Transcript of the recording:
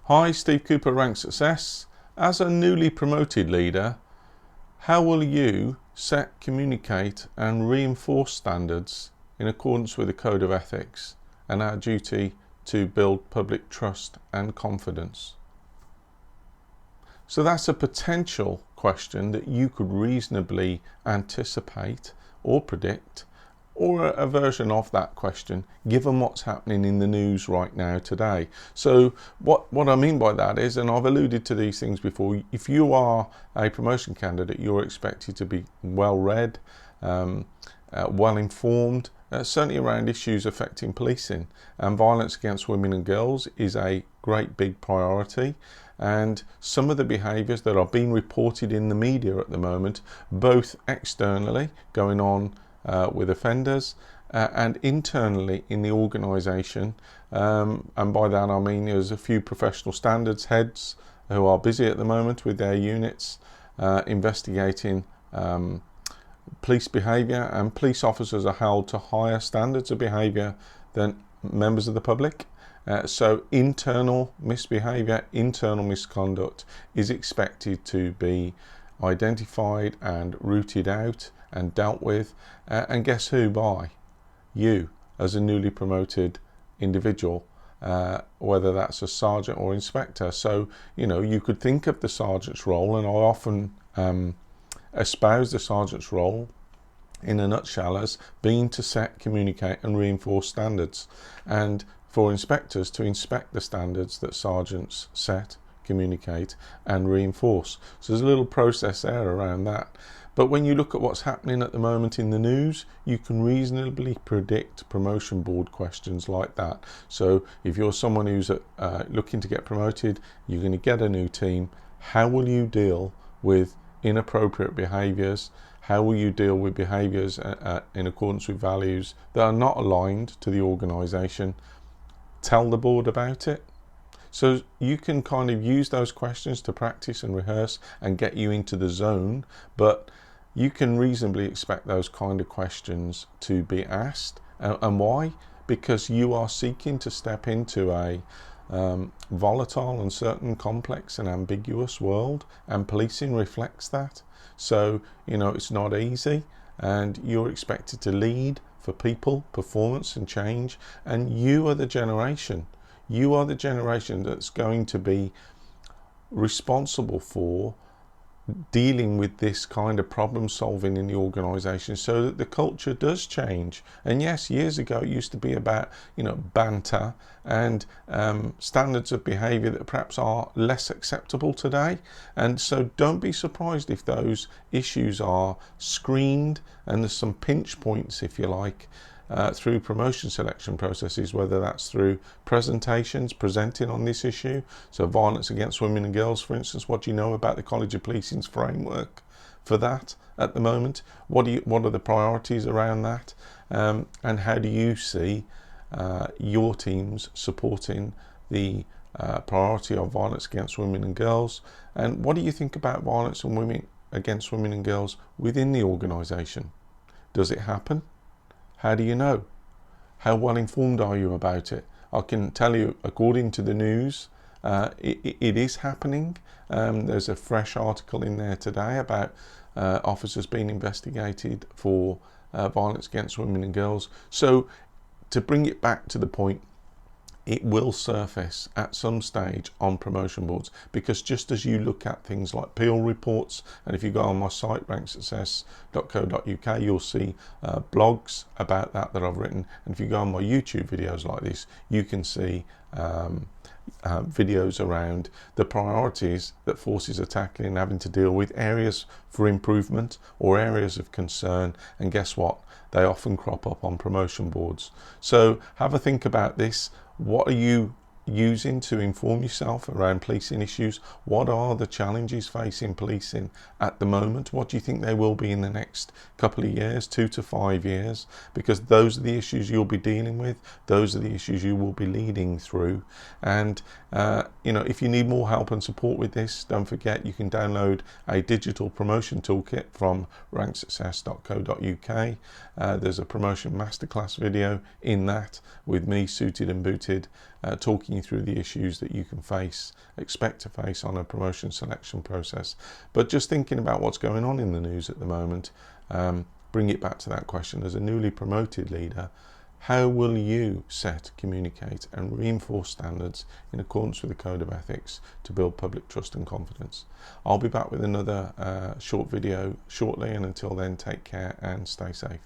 Hi, Steve Cooper, Rank Success. As a newly promoted leader, how will you set, communicate and reinforce standards in accordance with the Code of Ethics and our duty to build public trust and confidence? So that's a potential question that you could reasonably anticipate or predict, or a version of that question given what's happening in the news right now today. So what I mean by that is, and I've alluded to these things before, if you are a promotion candidate, you're expected to be well read, well informed, certainly around issues affecting policing, and violence against women and girls is a great big priority. And some of the behaviours that are being reported in the media at the moment, both externally going on with offenders and internally in the organisation, and by that I mean there's a few professional standards heads who are busy at the moment with their units investigating police behaviour, and police officers are held to higher standards of behaviour than members of the public. So internal misbehaviour, internal misconduct is expected to be identified and rooted out and dealt with, and guess who? By you as a newly promoted individual, whether that's a sergeant or inspector. So you could think of the sergeant's role, and I often espouse the sergeant's role in a nutshell as being to set, communicate and reinforce standards, and for inspectors to inspect the standards that sergeants set, communicate and reinforce. So there's a little process there around that. But when you look at what's happening at the moment in the news, you can reasonably predict promotion board questions like that. So if you're someone who's looking to get promoted, you're going to get a new team. How will you deal with inappropriate behaviours? How will you deal with behaviours in accordance with values that are not aligned to the organisation? Tell the board about it. So you can kind of use those questions to practice and rehearse and get you into the zone, but you can reasonably expect those kind of questions to be asked. And why? Because you are seeking to step into a volatile, uncertain, complex and ambiguous world, and policing reflects that. So it's not easy, and you're expected to lead for people, performance and change, and you are the generation that's going to be responsible for dealing with this kind of problem solving in the organisation, so that the culture does change. And yes, years ago it used to be about banter and standards of behaviour that perhaps are less acceptable today, and so don't be surprised if those issues are screened and there's some pinch points, if you like, through promotion selection processes, whether that's through presentations presenting on this issue. So violence against women and girls, for instance, what do you know about the College of Policing's framework for that at the moment? What are the priorities around that? And how do you see your teams supporting the priority of violence against women and girls? And what do you think about violence against women and girls within the organisation? Does it happen? How do you know? How well informed are you about it? I can tell you, according to the news, it is happening. There's a fresh article in there today about officers being investigated for violence against women and girls. So to bring it back to the point, it will surface at some stage on promotion boards, because just as you look at things like Peel reports, and if you go on my site ranksuccess.co.uk, you'll see blogs about that I've written, and if you go on my YouTube videos like this, you can see videos around the priorities that forces are tackling and having to deal with, areas for improvement or areas of concern, and guess what? They often crop up on promotion boards. So have a think about this. What are you using to inform yourself around policing issues? What are the challenges facing policing at the moment? What do you think they will be in the next couple of years, 2 to 5 years? Because those are the issues you'll be dealing with. Those are the issues you will be leading through. And if you need more help and support with this, don't forget you can download a digital promotion toolkit from ranksuccess.co.uk. There's a promotion masterclass video in that with me suited and booted, talking you through the issues that you can expect to face on a promotion selection process. But just thinking about what's going on in the news at the moment, bring it back to that question. As a newly promoted leader, how will you set, communicate and reinforce standards in accordance with the Code of Ethics to build public trust and confidence? I'll be back with another short video shortly, and until then, take care and stay safe.